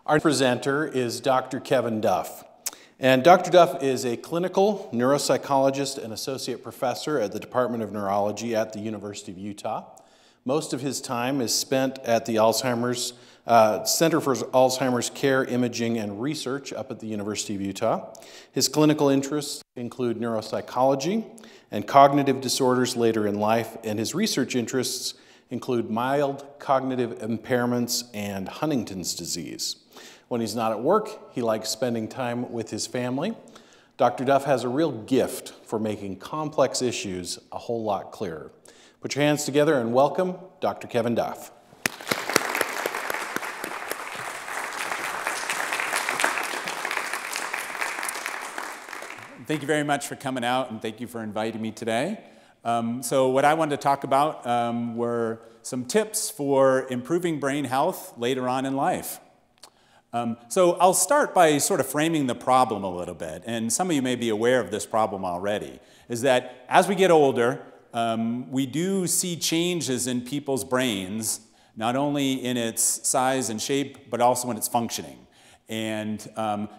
Our presenter is Dr. Kevin Duff. And Dr. Duff is a clinical neuropsychologist and associate professor at the Department of Neurology at the University of Utah. Most of his time is spent at the Alzheimer's Center for Alzheimer's Care, Imaging, and Research up at the University of Utah. His clinical interests include neuropsychology and cognitive disorders later in life, and his research interests include mild cognitive impairments and Huntington's disease. When he's not at work, he likes spending time with his family. Dr. Duff has a real gift for making complex issues a whole lot clearer. Put your hands together and welcome Dr. Kevin Duff. Thank you very much for coming out, and thank you for inviting me today. So what I wanted to talk about were some tips for improving brain health later on in life. So I'll start by sort of framing the problem a little bit, and some of you may be aware of this problem already, is that as we get older, we do see changes in people's brains, not only in its size and shape, but also in its functioning. And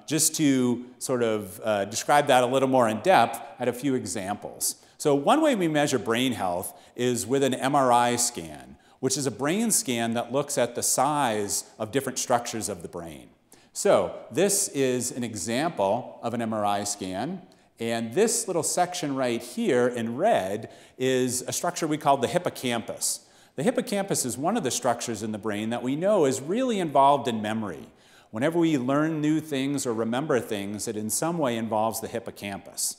just to sort of describe that a little more in depth, I had a few examples. So one way we measure brain health is with an MRI scan, which is a brain scan that looks at the size of different structures of the brain. So this is an example of an MRI scan, and this little section right here in red is a structure we call the hippocampus. The hippocampus is one of the structures in the brain that we know is really involved in memory. Whenever we learn new things or remember things, it in some way involves the hippocampus.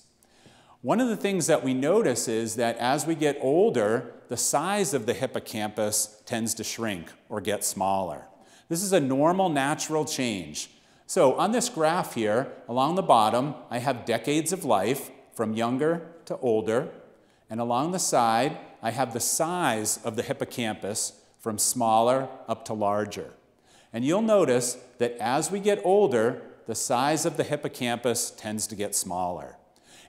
One of the things that we notice is that as we get older, the size of the hippocampus tends to shrink or get smaller. This is a normal, natural change. So on this graph here, along the bottom, I have decades of life from younger to older, and along the side, I have the size of the hippocampus from smaller up to larger. And you'll notice that as we get older, the size of the hippocampus tends to get smaller.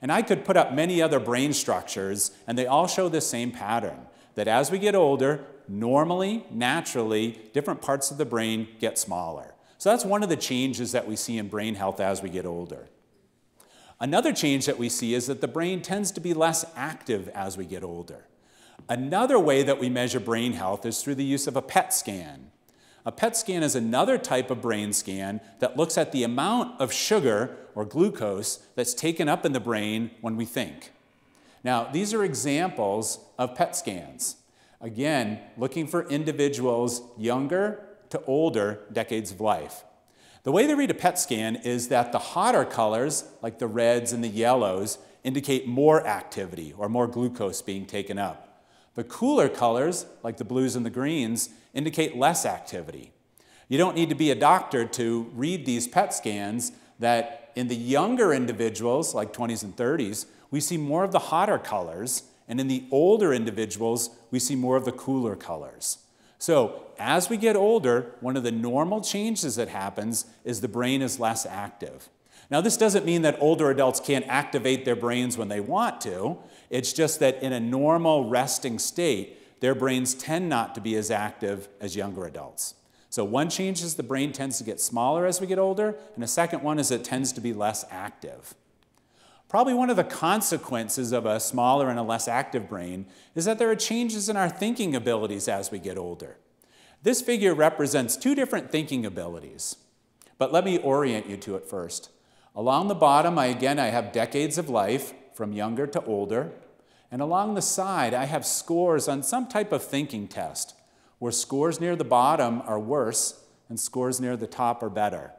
And I could put up many other brain structures, and they all show the same pattern, that as we get older, normally, naturally, different parts of the brain get smaller. So that's one of the changes that we see in brain health as we get older. Another change that we see is that the brain tends to be less active as we get older. Another way that we measure brain health is through the use of a PET scan. A PET scan is another type of brain scan that looks at the amount of sugar or glucose that's taken up in the brain when we think. Now, these are examples of PET scans. Again, looking for individuals younger to older decades of life. The way they read a PET scan is that the hotter colors, like the reds and the yellows, indicate more activity or more glucose being taken up. The cooler colors, like the blues and the greens, indicate less activity. You don't need to be a doctor to read these PET scans that in the younger individuals, like 20s and 30s, we see more of the hotter colors, and in the older individuals, we see more of the cooler colors. So as we get older, one of the normal changes that happens is the brain is less active. Now, this doesn't mean that older adults can't activate their brains when they want to. It's just that in a normal resting state, their brains tend not to be as active as younger adults. So one change is the brain tends to get smaller as we get older, and the second one is it tends to be less active. Probably one of the consequences of a smaller and a less active brain is that there are changes in our thinking abilities as we get older. This figure represents two different thinking abilities, but let me orient you to it first. Along the bottom, I have decades of life from younger to older, and along the side, I have scores on some type of thinking test, where scores near the bottom are worse and scores near the top are better.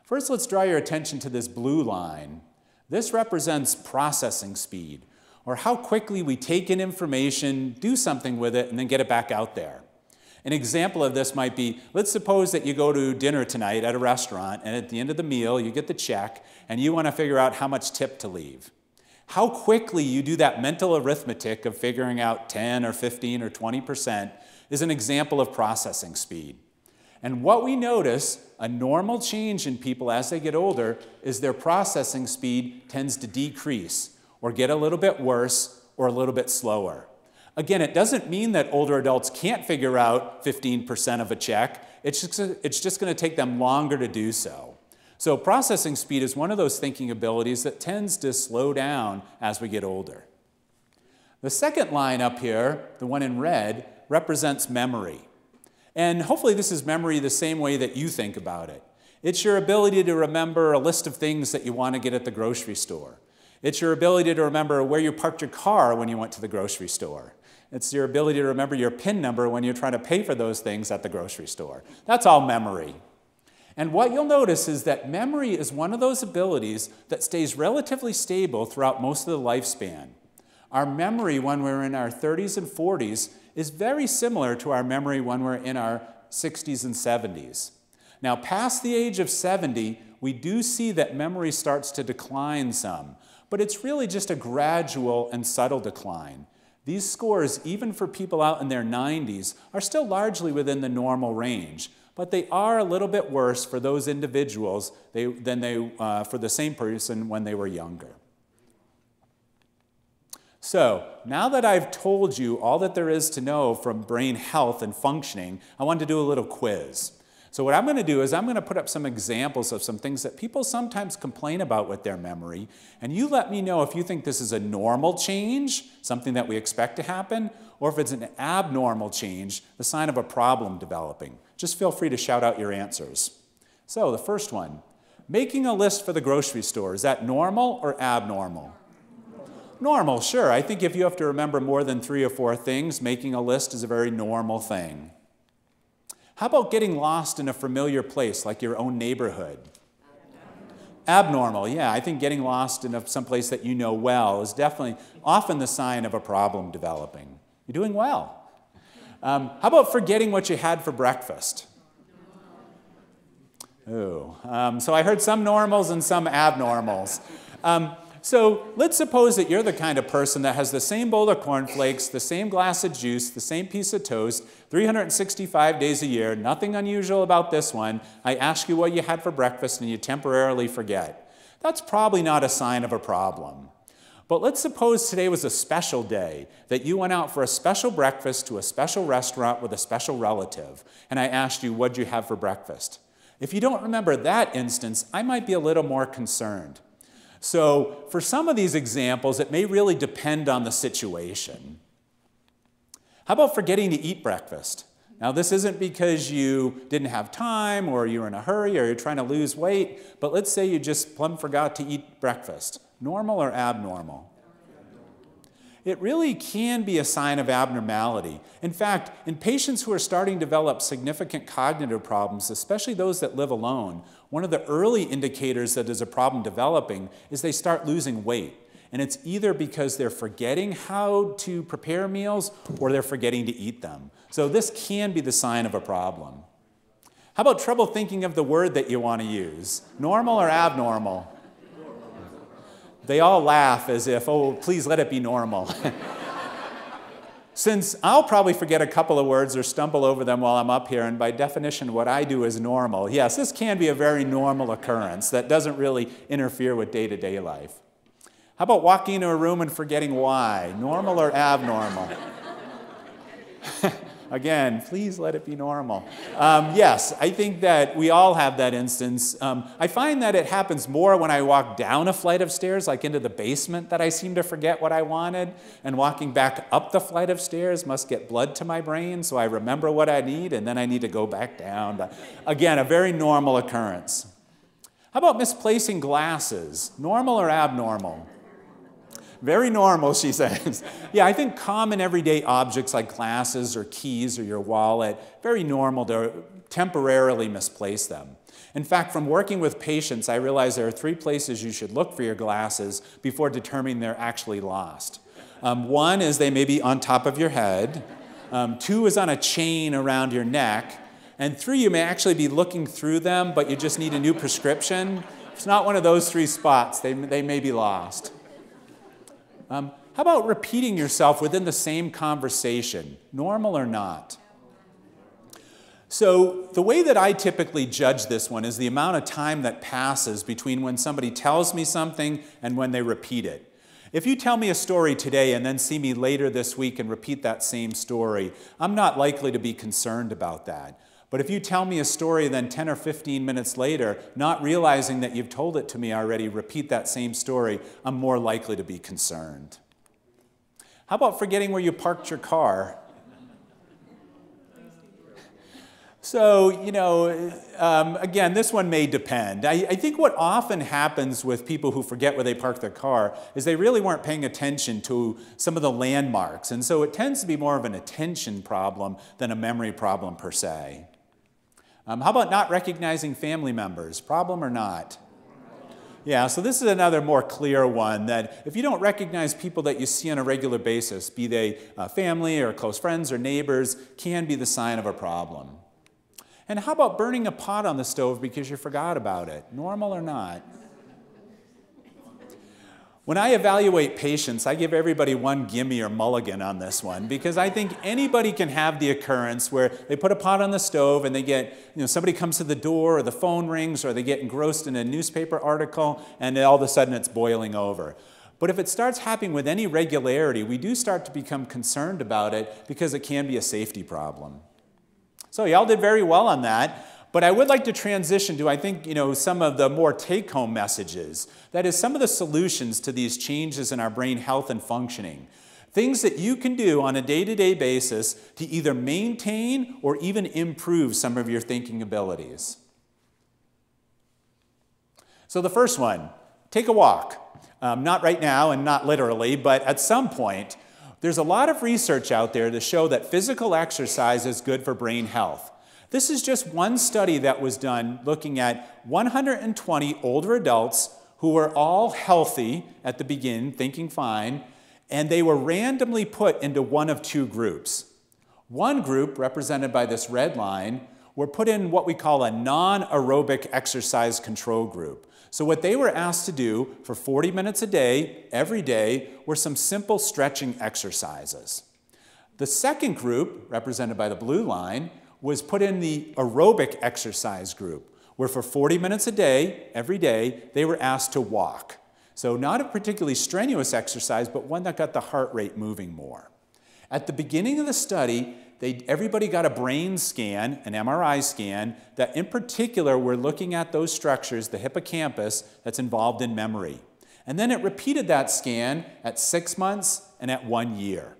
First, let's draw your attention to this blue line. This represents processing speed, or how quickly we take in information, do something with it, and then get it back out there. An example of this might be, let's suppose that you go to dinner tonight at a restaurant, and at the end of the meal, you get the check, and you want to figure out how much tip to leave. How quickly you do that mental arithmetic of figuring out 10 or 15 or 20% is an example of processing speed. And what we notice, a normal change in people as they get older, is their processing speed tends to decrease or get a little bit worse or a little bit slower. Again, it doesn't mean that older adults can't figure out 15% of a check. It's just going to take them longer to do so. So processing speed is one of those thinking abilities that tends to slow down as we get older. The second line up here, the one in red, represents memory. And hopefully this is memory the same way that you think about it. It's your ability to remember a list of things that you want to get at the grocery store. It's your ability to remember where you parked your car when you went to the grocery store. It's your ability to remember your PIN number when you're trying to pay for those things at the grocery store. That's all memory. And what you'll notice is that memory is one of those abilities that stays relatively stable throughout most of the lifespan. Our memory when we're in our 30s and 40s is very similar to our memory when we're in our 60s and 70s. Now, past the age of 70, we do see that memory starts to decline some, but it's really just a gradual and subtle decline. These scores, even for people out in their 90s, are still largely within the normal range, but they are a little bit worse for those individuals than for the same person when they were younger. So, now that I've told you all that there is to know from brain health and functioning, I want to do a little quiz. So what I'm going to do is I'm going to put up some examples of some things that people sometimes complain about with their memory, and you let me know if you think this is a normal change, something that we expect to happen, or if it's an abnormal change, the sign of a problem developing. Just feel free to shout out your answers. So the first one, making a list for the grocery store, is that normal or abnormal? Normal, sure. I think if you have to remember more than 3 or 4 things, making a list is a very normal thing. How about getting lost in a familiar place, like your own neighborhood? Abnormal, yeah. I think getting lost in some place that you know well is definitely often the sign of a problem developing. You're doing well. How about forgetting what you had for breakfast? Ooh. So I heard some normals and some abnormals. So let's suppose that you're the kind of person that has the same bowl of cornflakes, the same glass of juice, the same piece of toast, 365 days a year, nothing unusual about this one. I ask you what you had for breakfast and you temporarily forget. That's probably not a sign of a problem. But let's suppose today was a special day, that you went out for a special breakfast to a special restaurant with a special relative, and I asked you, what'd you have for breakfast? If you don't remember that instance, I might be a little more concerned. So for some of these examples, it may really depend on the situation. How about forgetting to eat breakfast? Now, this isn't because you didn't have time or you're in a hurry or you're trying to lose weight, but let's say you just plumb forgot to eat breakfast. Normal or abnormal? It really can be a sign of abnormality. In fact, in patients who are starting to develop significant cognitive problems, especially those that live alone, one of the early indicators that there's a problem developing is they start losing weight. And it's either because they're forgetting how to prepare meals or they're forgetting to eat them. So this can be the sign of a problem. How about trouble thinking of the word that you want to use? Normal or abnormal? They all laugh as if, oh, please let it be normal. Since I'll probably forget a couple of words or stumble over them while I'm up here, and by definition what I do is normal, yes, this can be a very normal occurrence that doesn't really interfere with day-to-day life. How about walking into a room and forgetting why? Normal or abnormal? Again, please let it be normal. Yes, I think that we all have that instance. I find that it happens more when I walk down a flight of stairs, like into the basement, that I seem to forget what I wanted. And walking back up the flight of stairs must get blood to my brain, so I remember what I need, and then I need to go back down. But again, a very normal occurrence. How about misplacing glasses? Normal or abnormal? Very normal, she says. Yeah, I think common everyday objects like glasses or keys or your wallet, very normal to temporarily misplace them. In fact, from working with patients, I realize there are 3 places you should look for your glasses before determining they're actually lost. 1 is they may be on top of your head. 2 is on a chain around your neck. And 3, you may actually be looking through them, but you just need a new prescription. If it's not one of those 3 spots, they may be lost. How about repeating yourself within the same conversation, normal or not? So the way that I typically judge this one is the amount of time that passes between when somebody tells me something and when they repeat it. If you tell me a story today and then see me later this week and repeat that same story, I'm not likely to be concerned about that. But if you tell me a story, then 10 or 15 minutes later, not realizing that you've told it to me already, repeat that same story, I'm more likely to be concerned. How about forgetting where you parked your car? So, again, this one may depend. I think what often happens with people who forget where they park their car is they really weren't paying attention to some of the landmarks. And so it tends to be more of an attention problem than a memory problem per se. How about not recognizing family members? Problem or not? Yeah, so this is another more clear one, that if you don't recognize people that you see on a regular basis, be they family or close friends or neighbors, can be the sign of a problem. And how about burning a pot on the stove because you forgot about it? Normal or not? When I evaluate patients, I give everybody one gimme or mulligan on this one, because I think anybody can have the occurrence where they put a pot on the stove and they get, somebody comes to the door or the phone rings or they get engrossed in a newspaper article and all of a sudden it's boiling over. But if it starts happening with any regularity, we do start to become concerned about it because it can be a safety problem. So y'all did very well on that. But I would like to transition to, I think, some of the more take-home messages. That is, some of the solutions to these changes in our brain health and functioning. Things that you can do on a day-to-day basis to either maintain or even improve some of your thinking abilities. So the first one, take a walk. Not right now and not literally, but at some point. There's a lot of research out there to show that physical exercise is good for brain health. This is just one study that was done looking at 120 older adults who were all healthy at the beginning, thinking fine, and they were randomly put into one of two groups. One group, represented by this red line, were put in what we call a non-aerobic exercise control group. So what they were asked to do for 40 minutes a day, every day, were some simple stretching exercises. The second group, represented by the blue line, was put in the aerobic exercise group, where for 40 minutes a day, every day, they were asked to walk. So not a particularly strenuous exercise, but one that got the heart rate moving more. At the beginning of the study, everybody got a brain scan, an MRI scan, that in particular were looking at those structures, the hippocampus, that's involved in memory. And then it repeated that scan at 6 months and at 1 year.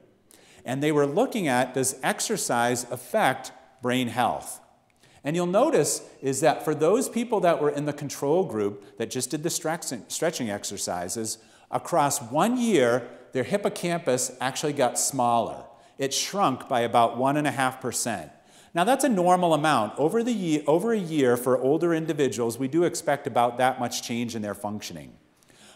And they were looking at, does exercise affect brain health? And you'll notice is that for those people that were in the control group that just did the stretching exercises, across 1 year, their hippocampus actually got smaller. It shrunk by about 1.5%. Now that's a normal amount. Over a year for older individuals, we do expect about that much change in their functioning.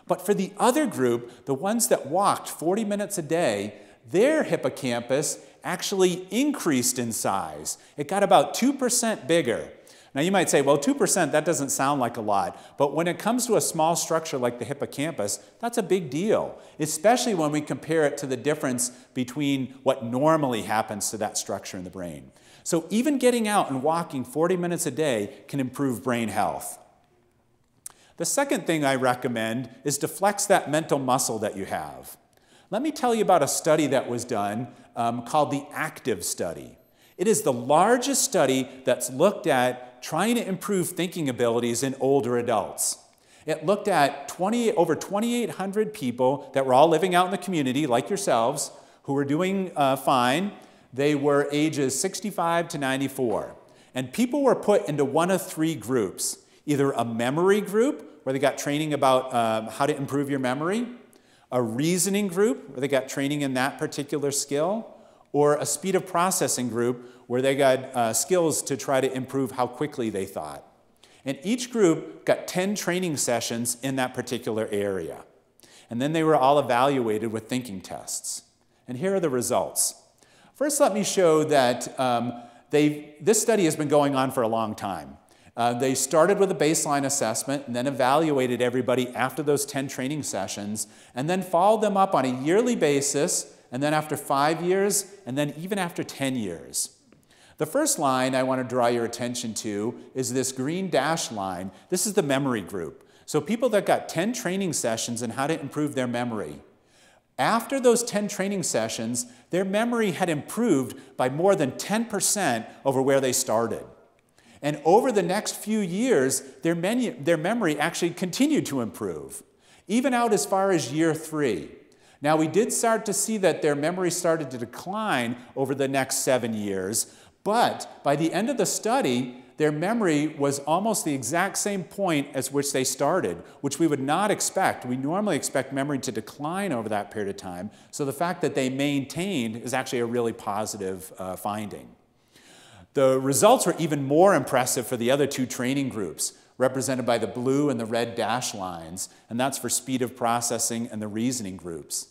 But for the other group, the ones that walked 40 minutes a day, their hippocampus actually increased in size. It got about 2% bigger. Now you might say, well, 2%, that doesn't sound like a lot. But when it comes to a small structure like the hippocampus, that's a big deal, especially when we compare it to the difference between what normally happens to that structure in the brain. So even getting out and walking 40 minutes a day can improve brain health. The second thing I recommend is to flex that mental muscle that you have. Let me tell you about a study that was done called the ACTIVE study. It is the largest study that's looked at trying to improve thinking abilities in older adults. It looked at over 2,800 people that were all living out in the community, like yourselves, who were doing fine. They were ages 65 to 94. And people were put into one of three groups, either a memory group, where they got training about how to improve your memory, a reasoning group, where they got training in that particular skill, or a speed of processing group, where they got skills to try to improve how quickly they thought. And each group got 10 training sessions in that particular area. And then they were all evaluated with thinking tests. And here are the results. First, let me show that this study has been going on for a long time. They started with a baseline assessment and then evaluated everybody after those 10 training sessions, and then followed them up on a yearly basis, and then after 5 years, and then even after 10 years. The first line I want to draw your attention to is this green dashed line. This is the memory group. So people that got 10 training sessions on how to improve their memory. After those 10 training sessions, their memory had improved by more than 10% over where they started. And over the next few years, their memory actually continued to improve, even out as far as year 3. Now, we did start to see that their memory started to decline over the next 7 years, but by the end of the study, their memory was almost the exact same point as which they started, which we would not expect. We normally expect memory to decline over that period of time, so the fact that they maintained is actually a really positive finding. The results were even more impressive for the other 2 training groups, represented by the blue and the red dashed lines, and that's for speed of processing and the reasoning groups.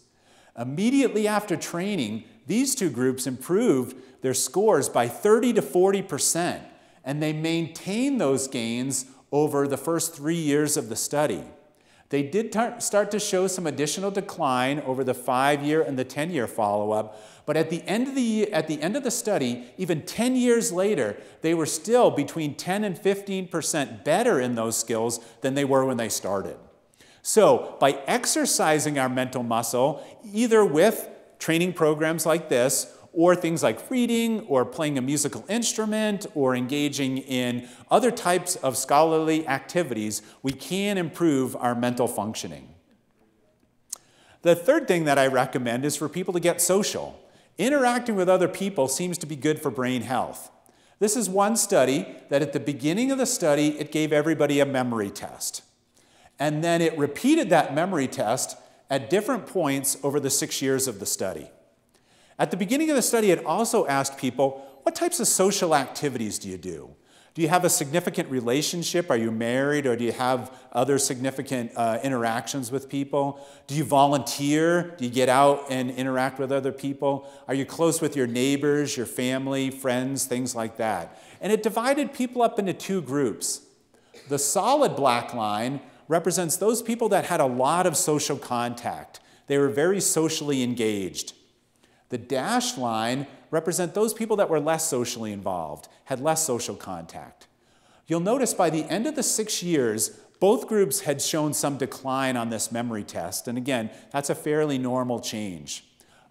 Immediately after training, these 2 groups improved their scores by 30 to 40%, and they maintained those gains over the first 3 years of the study. They did start to show some additional decline over the 5-year and the 10-year follow-up, but at the end of the study, even 10 years later, they were still between 10 and 15% better in those skills than they were when they started. So by exercising our mental muscle, either with training programs like this, or things like reading, or playing a musical instrument, or engaging in other types of scholarly activities, we can improve our mental functioning. The third thing that I recommend is for people to get social. Interacting with other people seems to be good for brain health. This is one study that at the beginning of the study, it gave everybody a memory test. And then it repeated that memory test at different points over the 6 years of the study. At the beginning of the study, it also asked people, what types of social activities do you do? Do you have a significant relationship? Are you married, or do you have other significant interactions with people? Do you volunteer? Do you get out and interact with other people? Are you close with your neighbors, your family, friends, things like that? And it divided people up into 2 groups. The solid black line represents those people that had a lot of social contact. They were very socially engaged. The dashed line represent those people that were less socially involved, had less social contact. You'll notice by the end of the 6 years, both groups had shown some decline on this memory test. And again, that's a fairly normal change.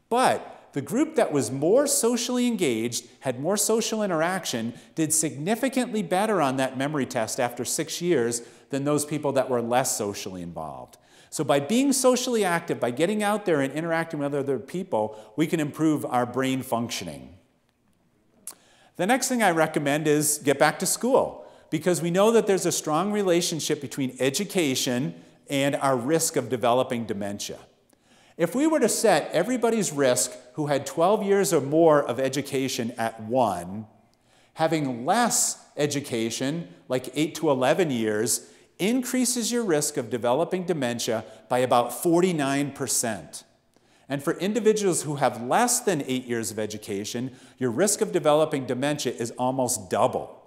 But the group that was more socially engaged, had more social interaction, did significantly better on that memory test after 6 years than those people that were less socially involved. So by being socially active, by getting out there and interacting with other people, we can improve our brain functioning. The next thing I recommend is get back to school, because we know that there's a strong relationship between education and our risk of developing dementia. If we were to set everybody's risk who had 12 years or more of education at 1, having less education, like 8 to 11 years, increases your risk of developing dementia by about 49%. And for individuals who have less than 8 years of education, your risk of developing dementia is almost double.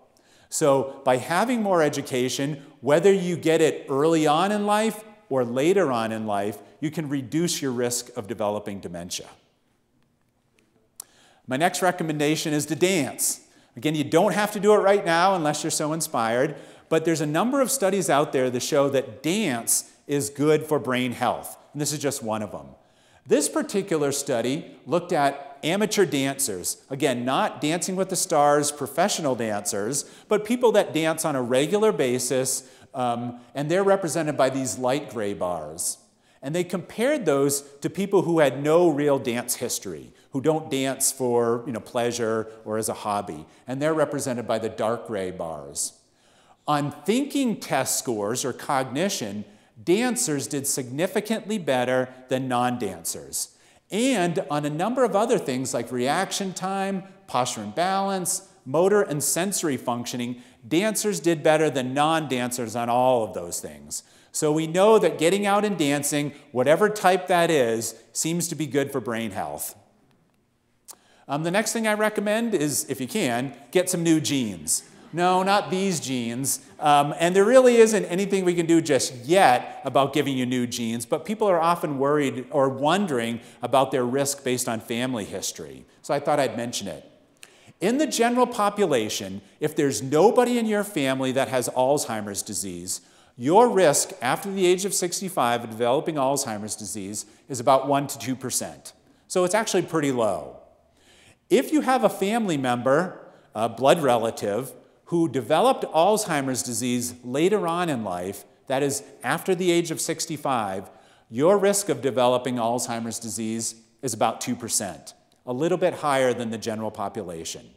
So by having more education, whether you get it early on in life or later on in life, you can reduce your risk of developing dementia. My next recommendation is to dance. Again, you don't have to do it right now unless you're so inspired, but there's a number of studies out there that show that dance is good for brain health, and this is just one of them. This particular study looked at amateur dancers. Again, not Dancing with the Stars professional dancers, but people that dance on a regular basis, and they're represented by these light gray bars. And they compared those to people who had no real dance history, who don't dance for pleasure or as a hobby, and they're represented by the dark gray bars. On thinking test scores or cognition, dancers did significantly better than non-dancers. And on a number of other things like reaction time, posture and balance, motor and sensory functioning, dancers did better than non-dancers on all of those things. So we know that getting out and dancing, whatever type that is, seems to be good for brain health. The next thing I recommend is, if you can, get some new genes. No, not these genes. And there really isn't anything we can do just yet about giving you new genes, but people are often worried or wondering about their risk based on family history. So I thought I'd mention it. In the general population, if there's nobody in your family that has Alzheimer's disease, your risk after the age of 65 of developing Alzheimer's disease is about 1 to 2%. So it's actually pretty low. If you have a family member, a blood relative, who developed Alzheimer's disease later on in life, that is, after the age of 65, your risk of developing Alzheimer's disease is about 2%, a little bit higher than the general population.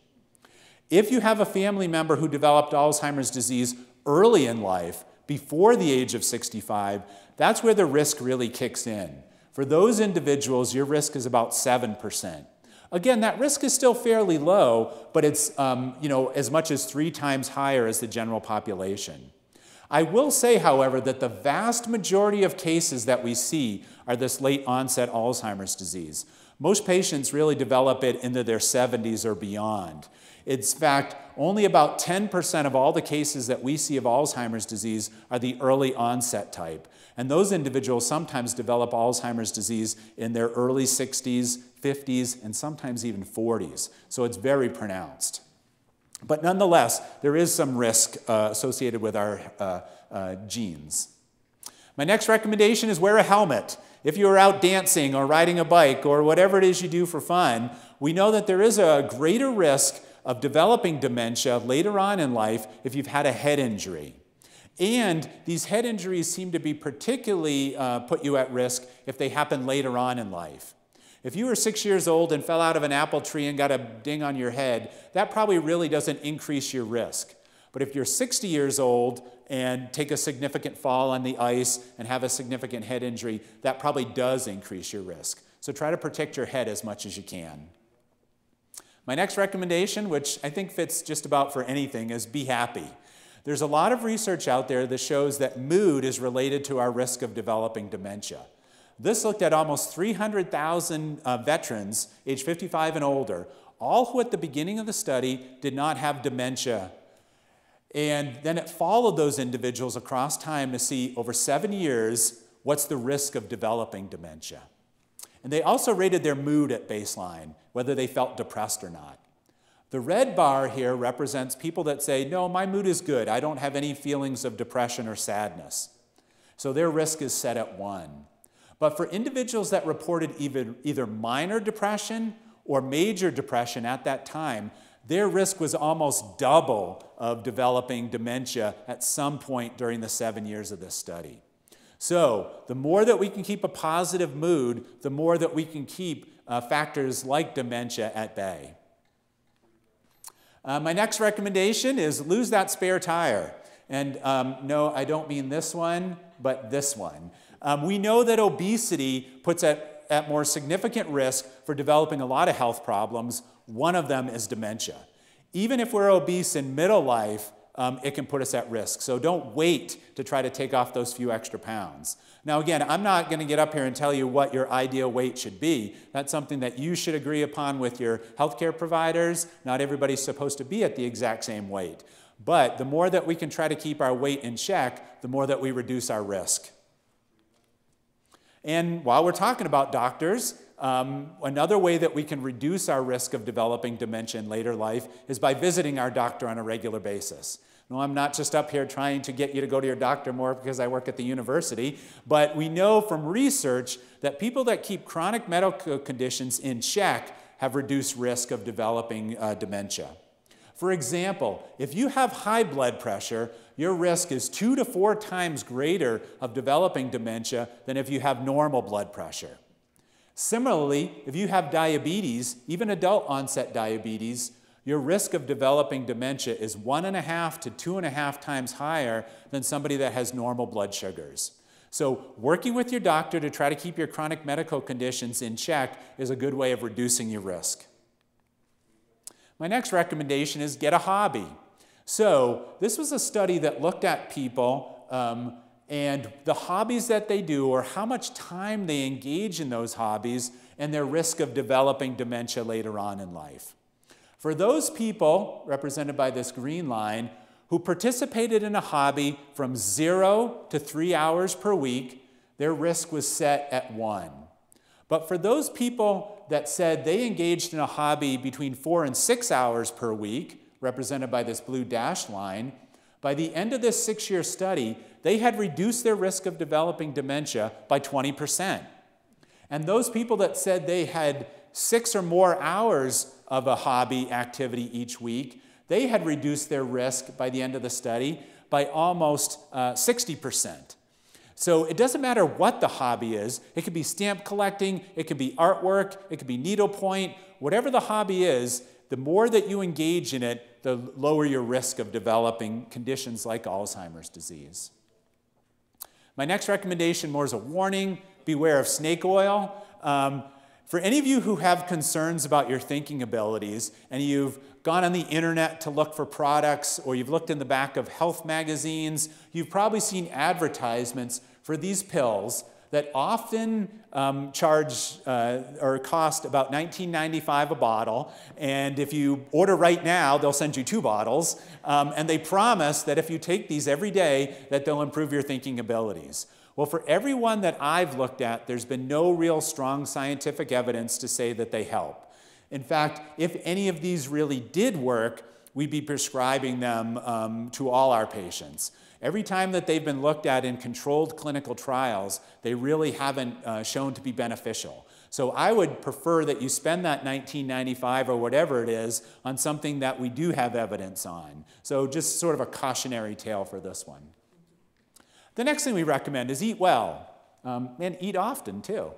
If you have a family member who developed Alzheimer's disease early in life, before the age of 65, that's where the risk really kicks in. For those individuals, your risk is about 7%. Again, that risk is still fairly low, but it's as much as 3 times higher as the general population. I will say, however, that the vast majority of cases that we see are this late onset Alzheimer's disease. Most patients really develop it into their 70s or beyond. It's in fact, only about 10% of all the cases that we see of Alzheimer's disease are the early onset type. And those individuals sometimes develop Alzheimer's disease in their early 60s, 50s, and sometimes even 40s. So it's very pronounced. But nonetheless, there is some risk associated with our genes. My next recommendation is wear a helmet. If you are out dancing or riding a bike or whatever it is you do for fun, we know that there is a greater risk of developing dementia later on in life if you've had a head injury. And these head injuries seem to be particularly put you at risk if they happen later on in life. If you were 6 years old and fell out of an apple tree and got a ding on your head, that probably really doesn't increase your risk. But if you're 60 years old and take a significant fall on the ice and have a significant head injury, that probably does increase your risk. So try to protect your head as much as you can. My next recommendation, which I think fits just about for anything, is be happy. There's a lot of research out there that shows that mood is related to our risk of developing dementia. This looked at almost 300,000 veterans, age 55 and older, all who at the beginning of the study did not have dementia. And then it followed those individuals across time to see over 7 years what's the risk of developing dementia. And they also rated their mood at baseline, whether they felt depressed or not. The red bar here represents people that say, no, my mood is good. I don't have any feelings of depression or sadness. So their risk is set at 1. But for individuals that reported either minor depression or major depression at that time, their risk was almost double of developing dementia at some point during the 7 years of this study. So the more that we can keep a positive mood, the more that we can keep factors like dementia at bay. My next recommendation is lose that spare tire. And no, I don't mean this one, but this one. We know that obesity puts at more significant risk for developing a lot of health problems. One of them is dementia. Even if we're obese in middle life, it can put us at risk. So don't wait to try to take off those few extra pounds. Now again, I'm not going to get up here and tell you what your ideal weight should be. That's something that you should agree upon with your healthcare providers. Not everybody's supposed to be at the exact same weight. But the more that we can try to keep our weight in check, the more that we reduce our risk. And while we're talking about doctors, another way that we can reduce our risk of developing dementia in later life is by visiting our doctor on a regular basis. No, I'm not just up here trying to get you to go to your doctor more because I work at the university, but we know from research that people that keep chronic medical conditions in check have reduced risk of developing dementia. For example, if you have high blood pressure, your risk is 2 to 4 times greater of developing dementia than if you have normal blood pressure. Similarly, if you have diabetes, even adult onset diabetes, your risk of developing dementia is 1.5 to 2.5 times higher than somebody that has normal blood sugars. So working with your doctor to try to keep your chronic medical conditions in check is a good way of reducing your risk. My next recommendation is get a hobby. So this was a study that looked at people and the hobbies that they do or how much time they engage in those hobbies and their risk of developing dementia later on in life. For those people, represented by this green line, who participated in a hobby from 0 to 3 hours per week, their risk was set at 1. But for those people that said they engaged in a hobby between 4 and 6 hours per week, represented by this blue dashed line, by the end of this 6-year study, they had reduced their risk of developing dementia by 20%. And those people that said they had 6 or more hours of a hobby activity each week, they had reduced their risk by the end of the study by almost 60%. So it doesn't matter what the hobby is. It could be stamp collecting, it could be artwork, it could be needlepoint. Whatever the hobby is, the more that you engage in it, the lower your risk of developing conditions like Alzheimer's disease. My next recommendation, more as a warning, beware of snake oil. For any of you who have concerns about your thinking abilities and you've gone on the internet to look for products or you've looked in the back of health magazines, you've probably seen advertisements for these pills that often charge or cost about $19.95 a bottle. And if you order right now, they'll send you 2 bottles. And they promise that if you take these every day, that they'll improve your thinking abilities. Well, for every one that I've looked at, there's been no real strong scientific evidence to say that they help. In fact, if any of these really did work, we'd be prescribing them to all our patients. Every time that they've been looked at in controlled clinical trials, they really haven't shown to be beneficial. So I would prefer that you spend that $19.95 or whatever it is on something that we do have evidence on. So just sort of a cautionary tale for this one. The next thing we recommend is eat well. And eat often, too.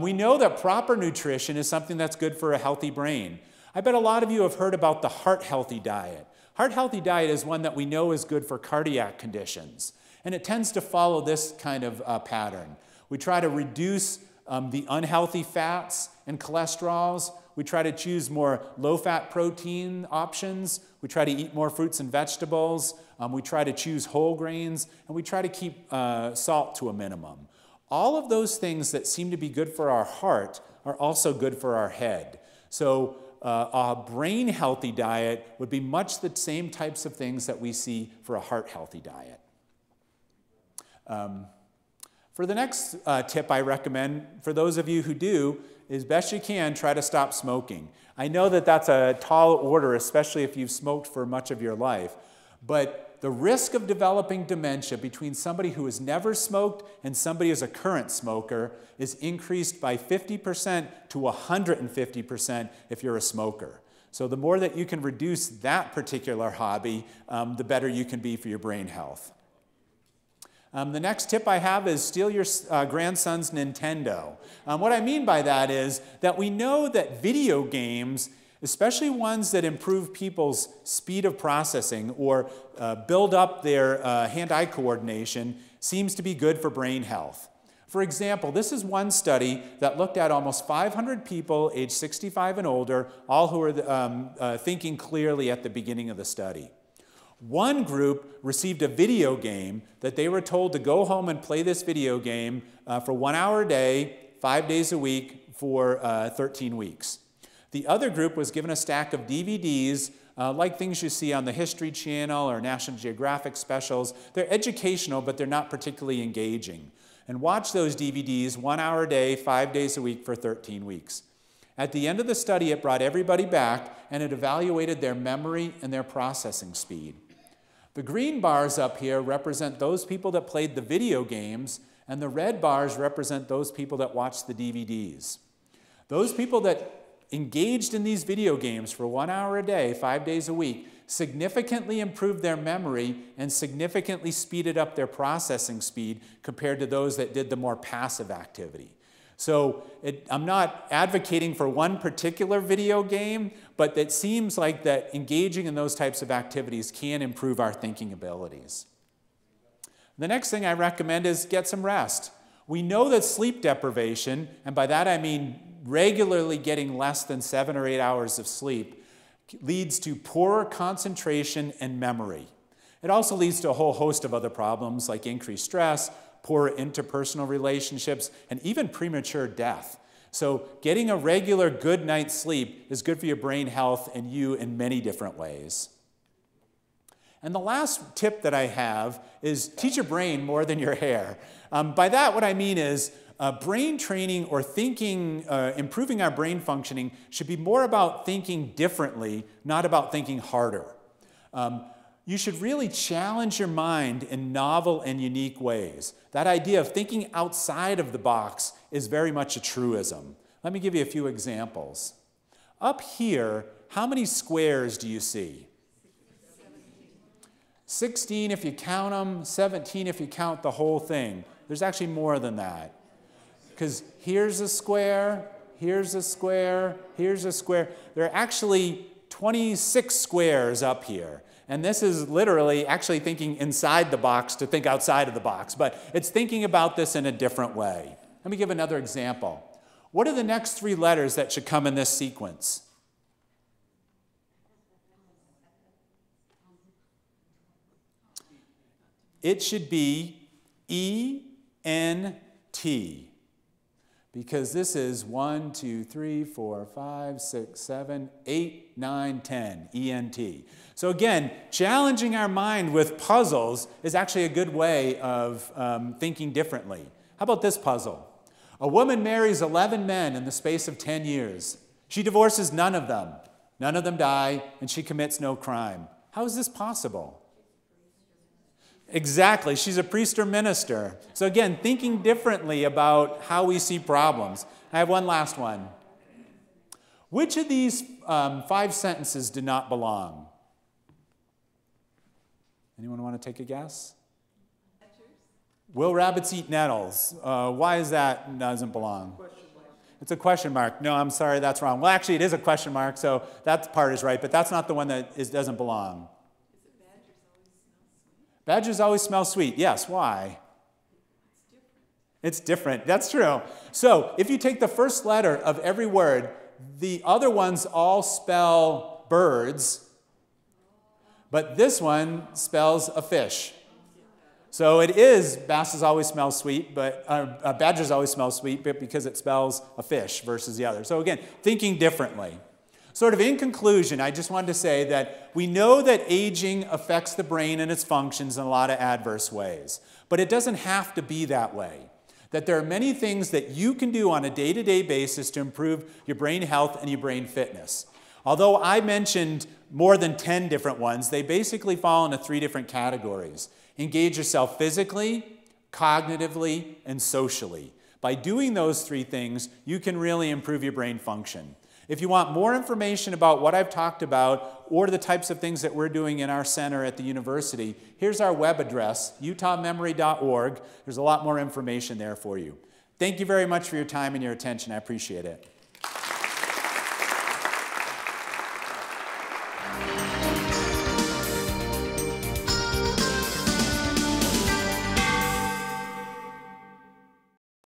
We know that proper nutrition is something that's good for a healthy brain. I bet a lot of you have heard about the heart-healthy diet. Heart-healthy diet is one that we know is good for cardiac conditions. And it tends to follow this kind of pattern. We try to reduce the unhealthy fats and cholesterols. We try to choose more low-fat protein options. We try to eat more fruits and vegetables. We try to choose whole grains. And we try to keep salt to a minimum. All of those things that seem to be good for our heart are also good for our head. So a brain-healthy diet would be much the same types of things that we see for a heart-healthy diet. For the next tip I recommend, for those of you who do, as best you can, try to stop smoking. I know that that's a tall order, especially if you've smoked for much of your life, but the risk of developing dementia between somebody who has never smoked and somebody who's a current smoker is increased by 50% to 150% if you're a smoker. So the more that you can reduce that particular hobby, the better you can be for your brain health. The next tip I have is steal your grandson's Nintendo. What I mean by that is that we know that video games, especially ones that improve people's speed of processing or build up their hand-eye coordination, seems to be good for brain health. For example, this is one study that looked at almost 500 people aged 65 and older, all who were thinking clearly at the beginning of the study. One group received a video game that they were told to go home and play this video game for 1 hour a day, 5 days a week for 13 weeks. The other group was given a stack of DVDs, like things you see on the History Channel or National Geographic specials. They're educational, but they're not particularly engaging. And watch those DVDs 1 hour a day, 5 days a week for 13 weeks. At the end of the study, it brought everybody back, and it evaluated their memory and their processing speed. The green bars up here represent those people that played the video games, and the red bars represent those people that watched the DVDs. Those people that engaged in these video games for 1 hour a day, 5 days a week, significantly improved their memory and significantly speeded up their processing speed compared to those that did the more passive activity. So I'm not advocating for one particular video game, but it seems like that engaging in those types of activities can improve our thinking abilities. The next thing I recommend is get some rest. We know that sleep deprivation, and by that I mean regularly getting less than 7 or 8 hours of sleep, leads to poorer concentration and memory. It also leads to a whole host of other problems like increased stress, poor interpersonal relationships, and even premature death. So getting a regular good night's sleep is good for your brain health and you in many different ways. And the last tip that I have is teach your brain more than your hair. By that, what I mean is brain training or thinking, improving our brain functioning should be more about thinking differently, not about thinking harder. You should really challenge your mind in novel and unique ways. That idea of thinking outside of the box is very much a truism. Let me give you a few examples. Up here, how many squares do you see? 16 if you count them, 17 if you count the whole thing. There's actually more than that. Because here's a square, here's a square, here's a square. There are actually 26 squares up here. And this is literally actually thinking inside the box to think outside of the box. But it's thinking about this in a different way. Let me give another example. What are the next 3 letters that should come in this sequence? It should be E-N-T. Because this is 1, 2, 3, 4, 5, 6, 7, 8, 9, 10, E-N-T. So again, challenging our mind with puzzles is actually a good way of thinking differently. How about this puzzle? A woman marries 11 men in the space of 10 years. She divorces none of them. None of them die, and she commits no crime. How is this possible? Exactly. She's a priest or minister. So again, thinking differently about how we see problems. I have one last one. Which of these 5 sentences do not belong? Anyone want to take a guess? Will rabbits eat nettles? Why is that doesn't belong? It's a question mark. No, I'm sorry, that's wrong. Well, actually, it is a question mark, so that part is right, but that's not the one that doesn't belong. Badgers always smell sweet. Yes, why? It's different. That's true. So if you take the first letter of every word, the other ones all spell birds, but this one spells a fish. So it is basses always smell sweet, but badgers always smell sweet, but because it spells a fish versus the other. So again, thinking differently. Sort of in conclusion, I just wanted to say that we know that aging affects the brain and its functions in a lot of adverse ways. But it doesn't have to be that way. That there are many things that you can do on a day-to-day basis to improve your brain health and your brain fitness. Although I mentioned more than 10 different ones, they basically fall into 3 different categories. Engage yourself physically, cognitively, and socially. By doing those 3 things, you can really improve your brain function. If you want more information about what I've talked about or the types of things that we're doing in our center at the university, here's our web address, utahmemory.org. There's a lot more information there for you. Thank you very much for your time and your attention. I appreciate it.